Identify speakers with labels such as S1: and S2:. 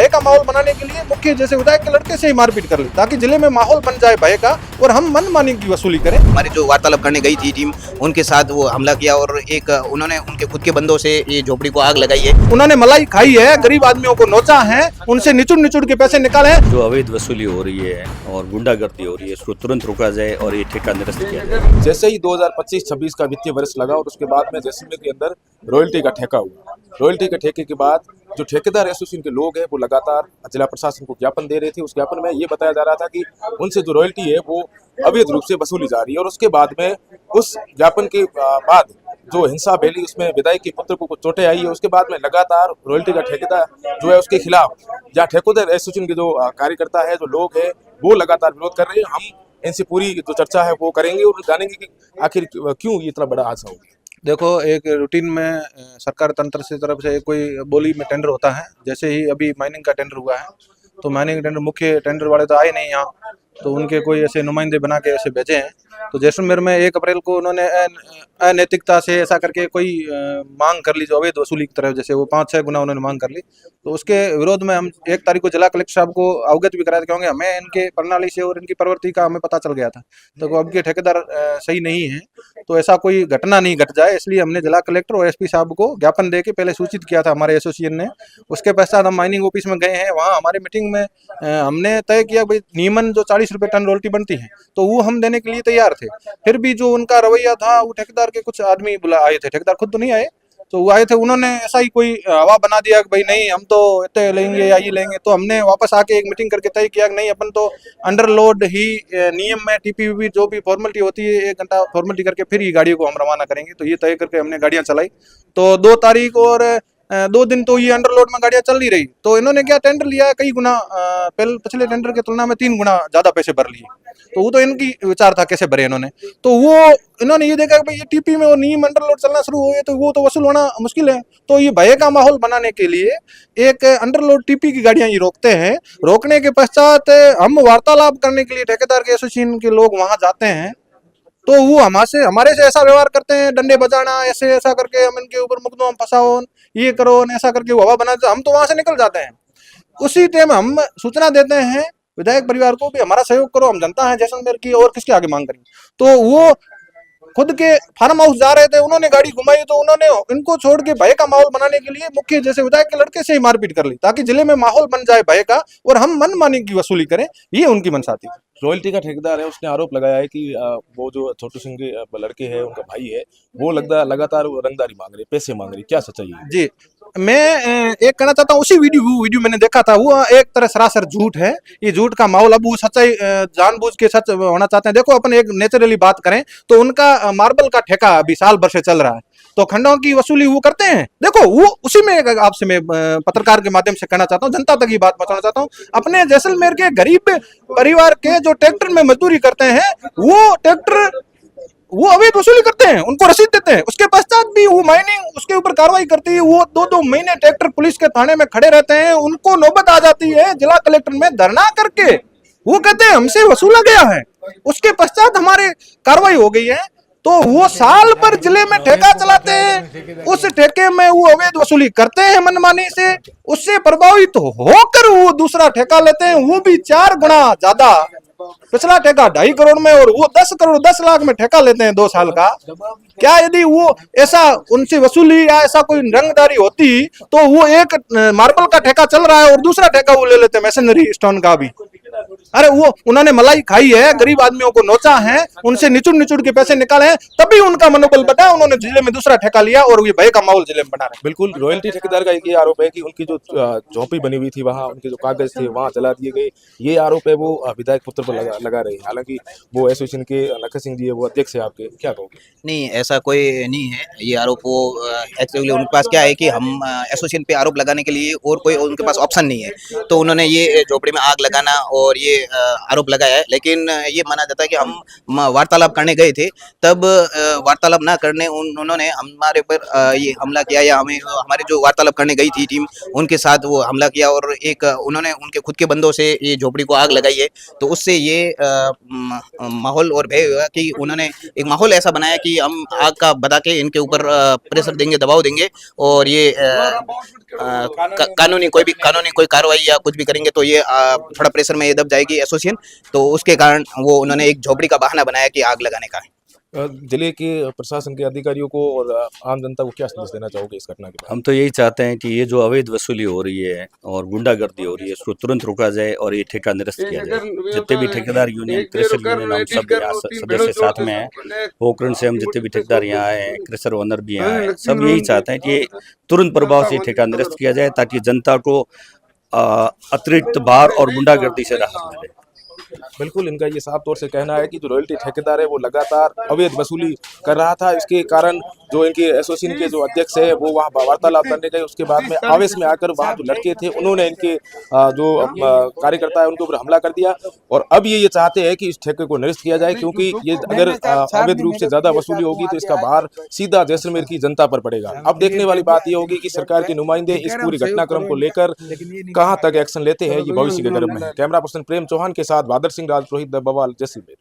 S1: भय का माहौल बनाने के लिए मुख्य जैसे विधायक के लड़के से ही मारपीट कर ली, ताकि जिले में माहौल बन जाए भय का और हम मनमानी की वसूली करें।
S2: हमारी जो वार्तालाप करने गई थी टीम, उनके साथ वो हमला किया और एक उन्होंने उनके खुद के बंदों से ये झोपड़ी को आग लगाई है।
S1: उन्होंने मलाई खाई है, गरीब आदमियों को नोचा है, उनसे निचुड़ निचुड़ के पैसे निकाले हैं।
S3: जो अवैध वसूली हो रही है और गुंडागर्दी हो रही है, इसको तुरंत रोका जाए और ये ठेका निरस्त किया जाए।
S4: जैसे ही 2025-26 का वित्तीय वर्ष लगा और उसके बाद में जैसलमेर के अंदर रॉयल्टी का ठेका हुआ, रॉयल्टी के ठेके के बाद जो ठेकेदार एसोसिएशन के लोग हैं वो लगातार जिला प्रशासन को ज्ञापन दे रहे थे। उस ज्ञापन में ये बताया जा रहा था कि उनसे जो रॉयल्टी है वो अवैध रूप से वसूली जा रही है। और उसके बाद में उस ज्ञापन के बाद जो हिंसा फैली, उसमें विधायक के पुत्र को कुछ चोटें आई है। उसके बाद में लगातार रॉयल्टी का ठेकेदार जो है उसके खिलाफ या ठेकेदार एसोसिएशन के जो कार्यकर्ता है, जो लोग हैं, वो लगातार विरोध कर रहे हैं। हम इनसे पूरी जो चर्चा है वो करेंगे और जानेंगे कि आखिर क्यों ये इतना बड़ा हादसा हो गया।
S1: देखो, एक रूटीन में सरकार तंत्र से तरफ से कोई बोली में टेंडर होता है। जैसे ही अभी माइनिंग का टेंडर हुआ है तो माइनिंग टेंडर मुख्य टेंडर वाले तो आए नहीं यहाँ, तो उनके कोई ऐसे नुमाइंदे बना के ऐसे भेजे हैं। तो जैसलमेर में 1 अप्रैल को उन्होंने अनैतिकता से ऐसा करके कोई मांग कर ली, जो अवैध वसूली की तरफ, जैसे वो 5-6 गुना उन्होंने मांग कर ली। तो उसके विरोध में हम 1 तारीख को जिला कलेक्टर साहब को अवगत भी कराया था, क्योंकि हमें इनके प्रणाली से और इनकी प्रवृत्ति का हमें पता चल गया था। तो अब के ठेकेदार सही नहीं है, तो ऐसा कोई घटना नहीं घट जाए, इसलिए हमने जिला कलेक्टर और एसपी साहब को ज्ञापन दे के पहले सूचित किया था हमारे एसोसिएशन ने। उसके पश्चात हम माइनिंग ऑफिस में गए हैं। वहाँ हमारे मीटिंग में हमने तय किया भाई नियमन जो 40 रुपये टन रॉयल्टी बनती है तो वो हम देने के लिए तैयार थे। फिर भी जो उनका रवैया था, वो ठेकेदार के कुछ आदमी बुला आए थे, ठेकेदार खुद तो नहीं आए, तो वो आए थे, उन्होंने ऐसा ही कोई हवा बना दिया कि भाई नहीं हम तो इतने लेंगे या ये लेंगे। तो हमने वापस आके एक मीटिंग करके तय किया कि नहीं, अपन तो अंडरलोड ही नियम में टीपीवी जो भी फॉर्मेलिटी होती है 1 घंटा फॉर्मेलिटी करके फिर ही गाड़ियों को हम रवाना करेंगे। तो ये तय करके हमने गाड़ियां चलाई। तो 2 तारीख और 2 दिन तो ये अंडरलोड में गाड़ियां चल नहीं रही। तो इन्होंने क्या टेंडर लिया है, कई गुना पिछले टेंडर की तुलना में 3 गुना ज्यादा पैसे भर लिए। तो वो तो इनकी विचार था कैसे भरे इन्होंने। तो वो इन्होंने ये देखा कि भाई ये टीपी में और नियम अंडरलोड चलना शुरू हो गए तो वो तो वसूल होना मुश्किल है। तो ये भय का माहौल बनाने के लिए एक अंडरलोड टीपी की गाड़ियां ये रोकते हैं। रोकने के पश्चात हम वार्तालाप करने के लिए ठेकेदार के एसोसिएशन के लोग वहां जाते हैं, तो वो हमारे से ऐसा व्यवहार करते हैं, डंडे बजाना, ऐसे ऐसा करके हम इनके ऊपर मुकदमा फंसाओ, ये करो, ऐसा करके वो हवा बना, हम तो वहां से निकल जाते हैं। उसी टाइम हम सूचना देते हैं विधायक परिवार को भी हमारा सहयोग करो, हम जनता है जैसलमेर की, और किसके आगे मांग करेंगे। तो वो खुद के फार्म हाउस जा रहे थे, उन्होंने गाड़ी घुमाई, तो उन्होंने इनको छोड़ के भय का माहौल बनाने के लिए मुख्य जैसे विधायक के लड़के से ही मारपीट कर ली, ताकि जिले में माहौल बन जाए भय का और हम मनमानी की वसूली करें। ये उनकी मंशा थी।
S4: रॉयल्टी का ठेकेदार है, उसने आरोप लगाया है कि वो जो छोटू सिंह के लड़के हैं, उनका भाई है, वो लगातार रंगदारी मांग रहे, पैसे मांग रहे। क्या सच्चाई है?
S1: जी, मैं एक कहना चाहता हूँ, उसी वीडियो मैंने देखा था, वो एक तरह सरासर झूठ है। ये झूठ का माहौल, अब वो सच्चाई जानबूझ के सच होना चाहते हैं। देखो, अपन एक नेचुरली बात करें तो उनका मार्बल का ठेका अभी साल भर से चल रहा है, तो खंडों की वसूली वो करते हैं। देखो, वो उसी में आपसे मैं पत्रकार के माध्यम से कहना चाहता हूँ, जनता तक ये बात पहुंचाना चाहता हूँ। अपने जैसलमेर के गरीब परिवार के जो ट्रैक्टर में मजदूरी करते हैं, वो ट्रैक्टर वो अवैध वसूली करते हैं, उनको रसीद देते हैं। उसके पश्चात भी वो माइनिंग उसके ऊपर कार्रवाई करती है। वो 2-2 महीने ट्रैक्टर पुलिस के थाने में खड़े रहते हैं। उनको नौबत आ जाती है जिला कलेक्टर में धरना करके, वो कहते हैं हमसे वसूला गया है। उसके पश्चात हमारे कार्रवाई हो गई है। तो वो साल भर जिले में ठेका चलाते हैं, उस ठेके में वो अवैध वसूली करते हैं मनमानी से। उससे प्रभावित होकर वो दूसरा ठेका लेते हैं, वो भी 4 गुना ज्यादा। पिछला ठेका 2.5 करोड़ में और वो 10 करोड़ 10 लाख में ठेका लेते हैं 2 साल का। क्या यदि वो ऐसा उनसे वसूली या ऐसा कोई रंगदारी होती तो वो एक मार्बल का ठेका चल रहा है और दूसरा ठेका वो ले लेते मैसनरी स्टोन का भी। अरे वो उन्होंने मलाई खाई है, गरीब आदमियों को नोचा है, उनसे निचुड़ निचुड़ के पैसे निकाले हैं, तभी उनका मनोबल बढ़ा। उन्होंने जिले में दूसरा ठेका लिया और ये भय का माहौल जिले में बना रहे।
S4: बिल्कुल, रॉयल्टी ठेकेदार का एक ये आरोप है कि उनकी जो झोंपड़ी बनी हुई थी, वहाँ उनके जो कागज थे वहाँ जला दिए गए। ये आरोप है वो विधायक पुत्र पर लगा रहे हैं। हालांकि वो एसोसिएशन के लखन सिंह जी है, वो अध्यक्ष है आपके, क्या कहोगे?
S2: नहीं, ऐसा कोई नहीं है ये आरोप। वो एक्चुअली उनके पास क्या है कि हम एसोसिएशन पे आरोप लगाने के लिए और कोई उनके पास ऑप्शन नहीं है। तो उन्होंने ये झोपड़ी में आग लगाना और ये आरोप लगाया है। लेकिन ये माना जाता है कि हम वार्तालाप करने गए थे, तब वार्तालाप ना करने उन्होंने हमारे पर ये हमला किया, या हमें हमारे जो वार्तालाप करने गई थी टीम उनके साथ वो हमला किया, और एक उन्होंने उनके खुद के बंदों से ये झोपड़ी को आग लगाई है। तो उससे ये माहौल और भय हुआ कि उन्होंने एक माहौल ऐसा बनाया कि हम आग का बता के इनके ऊपर प्रेशर देंगे, दबाव देंगे, और ये कानूनी कोई कार्रवाई या कुछ भी करेंगे तो ये थोड़ा प्रेशर में ये दब जाएगी एसोसिएशन। तो उसके कारण वो उन्होंने एक झोपड़ी का बहाना बनाया कि आग लगाने का।
S4: जिले के प्रशासन के अधिकारियों को और आम जनता को क्या संदेश देना चाहोगे इस घटना के बाद?
S3: हम तो यही चाहते हैं कि ये जो अवैध वसूली हो रही है और गुंडागर्दी हो रही है, इसको तुरंत रोका जाए और ये ठेका निरस्त किया जाए। जितने भी ठेकेदार यूनियन, क्रेशर यूनियन, हम सब यहाँ सदस्य साथ में हैं। पोखरण से हम जितने भी ठेकेदार यहाँ आए हैं, क्रेशर ओनर भी यहाँ हैं, सब यही चाहते हैं कि ये तुरंत प्रभाव से ठेका निरस्त किया जाए, ताकि जनता को अतिरिक्त भार और गुंडागर्दी से राहत मिले।
S4: बिल्कुल, इनका ये साफ तौर से कहना है कि जो रॉयल्टी ठेकेदार है वो लगातार अवैध वसूली कर रहा था। इसके कारण जो इनके एसोसिएशन के जो अध्यक्ष है वो वहाँ वार्तालाप करने गए, उसके बाद में आवेश में आकर वहाँ जो लड़के थे उन्होंने इनके जो कार्यकर्ता है उनके ऊपर हमला कर दिया। और अब ये चाहते हैं कि इस ठेके को निरस्त किया जाए, क्योंकि ये अगर अवैध रूप से ज्यादा वसूली होगी तो इसका भार सीधा जैसलमेर की जनता पर पड़ेगा। अब देखने वाली बात ये होगी कि सरकार के नुमाइंदे इस पूरी घटनाक्रम को लेकर कहाँ तक एक्शन लेते हैं, ये भविष्य के गर्भ में है। कैमरा पर्सन प्रेम चौहान के साथ बहादुर सिंह राज, रोहित बवाल, जैसलमेर।